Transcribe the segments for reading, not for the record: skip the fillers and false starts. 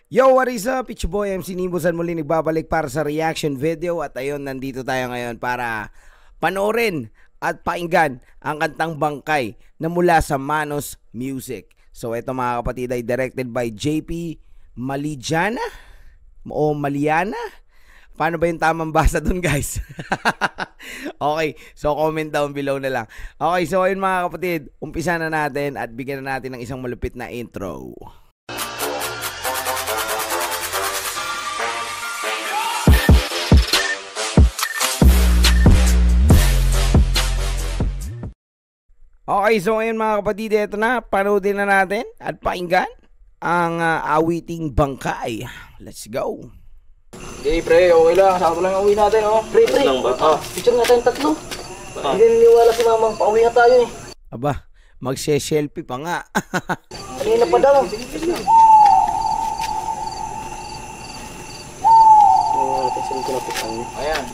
Yo, what is up? It's your boy MC Nibusan muli nagbabalik para sa reaction video. At ayun, nandito tayo ngayon para panoorin at pakinggan ang kantang Bangkay na mula sa Manos Music. So ito mga kapatid ay directed by JP Maligiana o Maliana. Paano ba yung tamang basa dun, guys? Okay, so comment down below na lang. Okay, so ayun mga kapatid, umpisa na natin at bigyan na natin ng isang malupit na intro. Okay, so ngayon mga kapatid, ito na, panoodin na natin at pakinggan ang awiting Bangkay. Let's go. Okay, pre, okay lang. Sakto lang ang uwi natin, oh. Pre, picture nga tayong tatlo. Hindi niniwala si mamang, pauwi na tayo eh. Aba, magse-selfie pa nga. Kanina pa daw. Tingnan ko na po tayo. Ayan.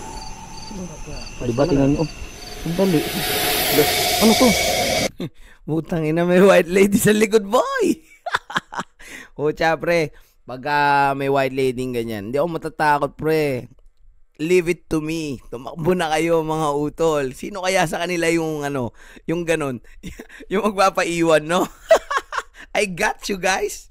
Diba tingnan mo? Ang dali. Ano to? Butang ina, may white lady sa likod, boy. Kucha, pre. Pagka may white lady ganyan, hindi ako matatakot, pre. Leave it to me. Tumakbo na kayo, mga utol. Sino kaya sa kanila yung yung ganon? Yung magpapaiwan, no? I got you, guys.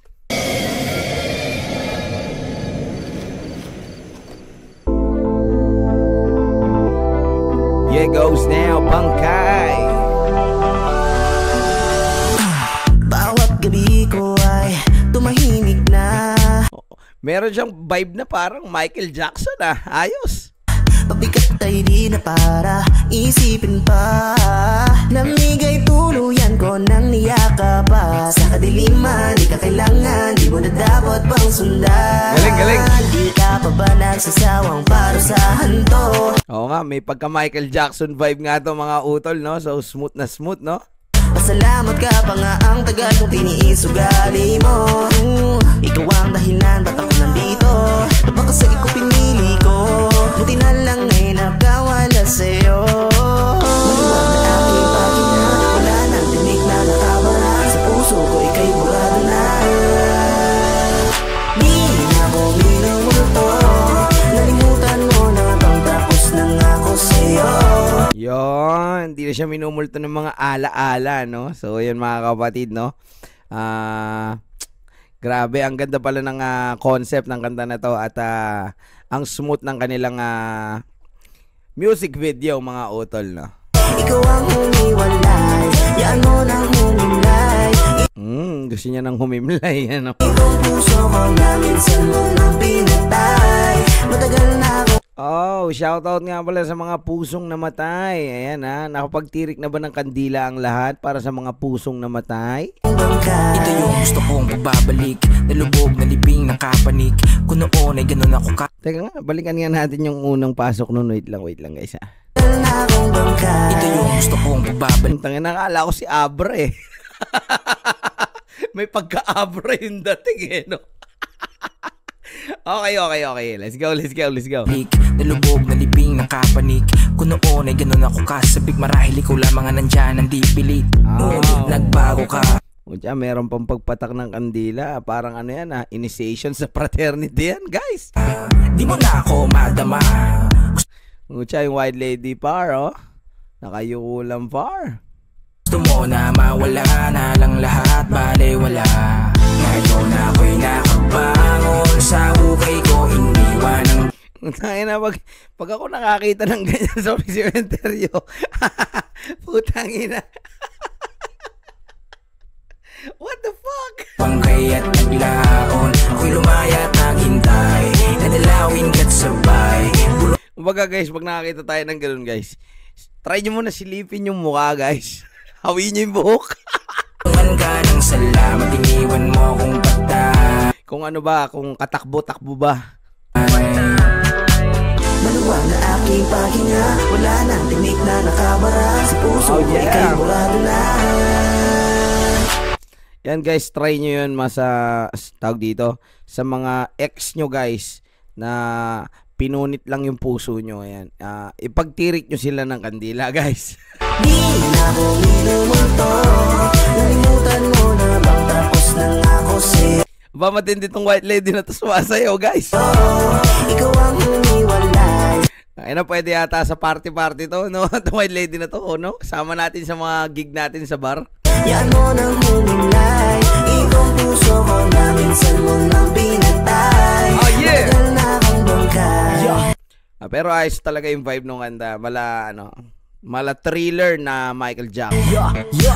Here goes now, Bangkay. Bawat gabi ko ay tumahimik na. Meron siyang vibe na parang Michael Jackson, ah. Ayos. Pabigat ay di na para isipin pa. Namigay tuluyan ko nang niyaka pa. Sa kadiliman, di ka kailangan, di mo na dapat pang sundan. Galing. Di ka pa ba nagsasawang parusahan to? Oo nga, may pagka Michael Jackson vibe nga to mga utol, no? So smooth, no? Pasalamat ka pa nga ang tagal kong tiniis ugali mo. Ikaw ang dahilan ba't ako nandito? Baka kasi ko pinili ko. Buti na lang ay nagkawala sa'yo. Maluwag na aking pagina, wala nang tinig na nakabara. Sa puso ko ika'y burado na. Di na ako minumulto. Nalimutan mo na bang tapos na nga ako sa'yo. Yon, hindi na siya minumulto ng mga ala-ala, no? So, yun mga kapatid, no? Grabe, ang ganda pala ng concept ng kanta na to at ang smooth ng kanilang music video, mga utol, no? Ikaw ang humiwalay, yan mo nang humimlay. Gusto niya nang humimlay, ano? Itong puso ko na minsan mo nang pinatay. Matagal na ako. Oh, shoutout nga pala sa mga pusong namatay. Ayan nakapagtirik na ba ng kandila ang lahat para sa mga pusong namatay? Ito yung gusto kong pagbabalik. Nalubog, nalibing, nakapanik. Kung noon ay ganun ako ka. Teka nga, balikan nga natin yung unang pasok nun. Wait lang guys, ha. Ito yung gusto kong pagbabalik. Tangin, nakala ko si Abra eh. May pagka-Abra yung dating eh, no? Okay. Let's go. Nalubog, nalibing, nakapanik. Kung noon ay ganun ako kasabik. Marahil ikaw lamang ang nandyan, ang di pilit. Ngunit nagbago ka. Diyan, meron pang pagpatak ng kandila. Parang initiation sa fraternity yan, guys. Di mo na ako madama. Diyan, yung white lady par, oh. Nakayukulang par. Gusto mo na mawala na lang lahat, bale wala. Ngayon ako'y nakabangon sa hukay ko, iniwan ang... Pag ako nakakita ng ganyan sa cementerio, putang ina. What the fuck? Bangkay at naglaon, ako'y lumayat naghintay, nadalawin ka't sabay. Kumbaga guys, pag nakakita tayo ng ganun guys, try nyo muna silipin yung mukha guys. Hawin nyo yung buhok. Tuman ka ng salamat, iniwan mo kung patay. Kung ano ba, kung katakbo-takbo ba. Maluwag na aking paghinga, wala nang tinig na nakabara. Sa puso ko ika'y burado na. Yan guys, try nyo yun tawag dito, sa mga ex nyo guys, na pinunit lang yung puso nyo. Ayan. Ipagtirik nyo sila ng kandila guys. Di na ako minumulto. Nalimutan mo na bang tapos na ako sa'yo. Ba matindi tong white lady na to sumasayaw, guys. Ikaw ang humiwalay. Ay na, pwede yata sa party-party to, no? Itong white lady na to, no? Sama natin sa mga gig natin sa bar. Yan mo nang humilay. Ikaw puso ko na minsan mo nang pinatay. Oh yeah! Matagal na akong bangkay. Pero ayos talaga yung vibe nung kanta. Mala thriller na Michael Jackson.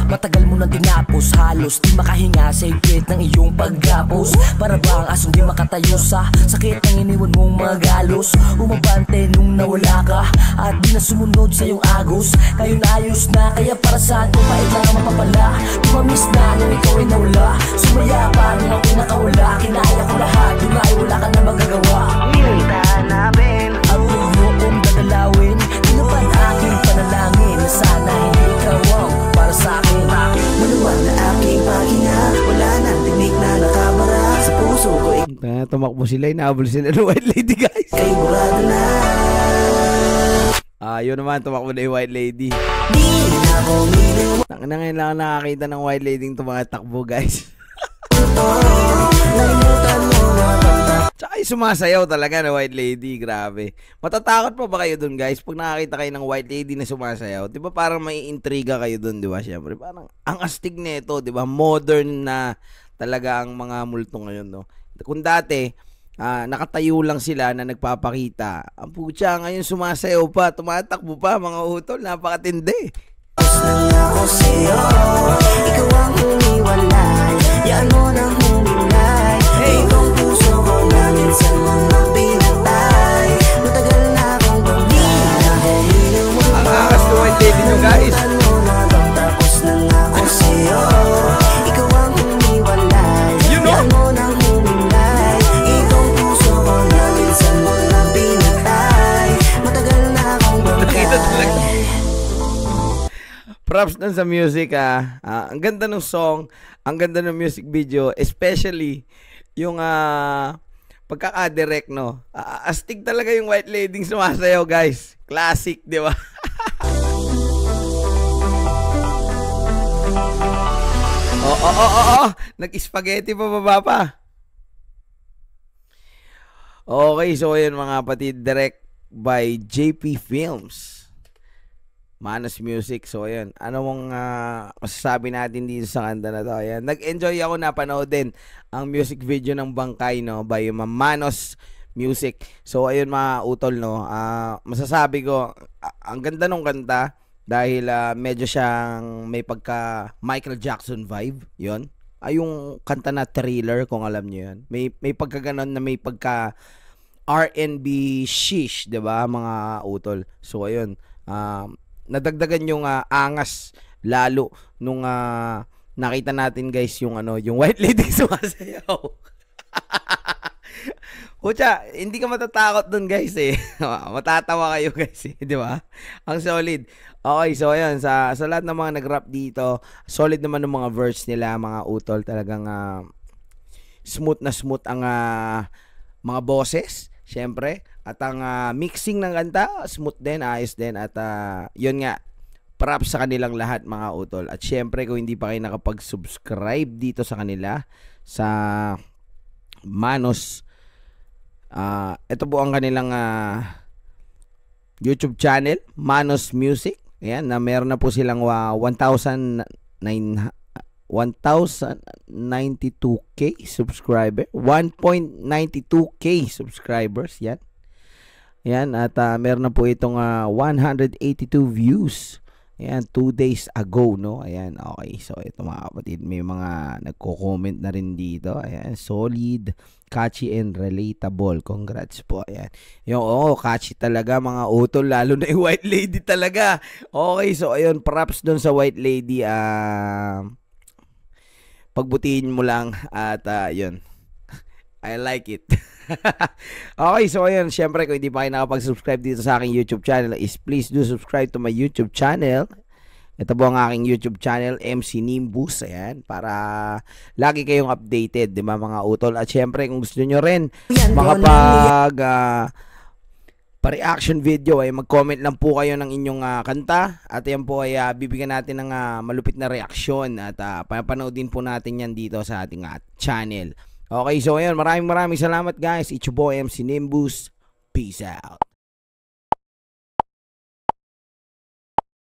Matagal mo nang tinapos, halos di makahinga sa higpit ng iyong paggapos. Para ba ang asong di makatayo sa sakit ng iniwan mong magalos. Umabante nung nawala ka at di na sumunod sa iyong agos. Ngayon ayos na, kaya para saan kung pait lang ang mapapala. Tumamiss na nung ikaw ay nawala. Sumaya pa nung ako'y nakawala. Kinaya ko lahat, yun ay wala ka na magagawa. Ngunit hanapin Ang puno kong dadalawin, tinupad aking panalangin na sana hindi ikaw ang para sa akin. maluwag na aking paghinga. Wala nang tinik na nakabara sa puso ko. Tumakbo sila, inaabol sila ng white lady, guys. Ika'y burado na. Yun naman, tumakbo na yung white lady. Di na ako miliw. Ngayon lang nakakita ng white lady yung tumatakbo, guys. Nalimutan mo na banda. Tsaka yung sumasayaw talaga na white lady, grabe. Matatakot pa ba kayo dun, guys? Pag nakakita kayo ng white lady na sumasayaw, di ba parang may intriga kayo dun, di ba? Siyempre, parang ang astig nito, di ba? Modern na talaga ang mga multo ngayon, no? Kung dati, nakatayo lang sila na nagpapakita. Ang putya, ngayon sumasayaw pa, tumatakbo pa, mga utol, napakatindi. Tapos nang ako sa'yo, ikaw ang humiwalay. Yan mo nang humilay. Itong puso ko na minsan mo nang pinatay. Matagal na akong bangkay. Ang angas na white lady nyo, guys. Tapos nang ako sa'yo, ikaw ang humiwalay. You know? Yan mo nang humilay. Itong puso ko na minsan mo nang pinatay. Matagal na akong Nakita talaga. bangkay. Props dun sa music, ang ganda ng song, ang ganda ng music video, especially yung pagkaka-direct, no? Astig talaga yung white lady sumasayaw, guys. Classic, di ba? Nag-spaghetti pa baba pa. Okay, so yun mga kapatid, direct by JP Films. Manos Music. So, ayan. Ano mong masasabi natin dito sa kanta na to? Ayan. Nag-enjoy ako na panood din ang music video ng Bangkay, no? By Manos Music. So, ayun mga utol, no? Masasabi ko, ang ganda nung kanta dahil medyo siyang may pagka Michael Jackson vibe. Yun. Yung kanta na Thriller, kung alam niyo yun. May pagkaganon na may pagka R&B shish, 'di ba, mga utol. So, ayun. Nadagdagan yung angas lalo nung nakita natin, guys, yung yung white lady sumasayaw. Kucha, hindi ka matatakot dun, guys, eh. Matatawa kayo, guys, eh, di ba? Ang solid. Okay, so ayan, sa lahat ng mga nag-rap dito, solid naman ng mga verse nila, mga utol. Talagang smooth na smooth ang mga boses, syempre. At ang mixing ng kanta, smooth din, ayos din. At yun nga, props sa kanilang lahat, mga utol. At syempre, kung hindi pa kayo nakapag-subscribe dito sa kanila, sa Manos, ito po ang kanilang YouTube channel, Manos Music. Ayan, na meron na po silang 1,092k subscriber. 1.92k subscribers, yan. Yan, at meron na po itong 182 views. Ayan, 2 days ago, no? Ayan, okay. So, ito mga kapatid, may mga nagko-comment na rin dito. Ayan, solid, catchy, and relatable. Congrats po. Ayan. Yung, catchy talaga, mga utol. Lalo na yung white lady talaga. Okay, so, ayun, props dun sa white lady. Pagbutihin mo lang. At, yun. I like it. Okay, so ayun, syempre kung hindi pa kayo nakapag-subscribe dito sa aking YouTube channel, is please do subscribe to my YouTube channel. Ito po ang aking YouTube channel, MC Nimbus. Ayan, para lagi kayong updated, di ba, mga utol? At syempre kung gusto nyo rin makapag pa-reaction video, ay mag-comment lang po kayo ng inyong kanta. At yan po ay bibigyan natin ng malupit na reaksyon. At papanoodin po natin yan dito sa ating channel. Okay, so ayun, maraming salamat guys. It's your boy MC Nimbus. Peace out.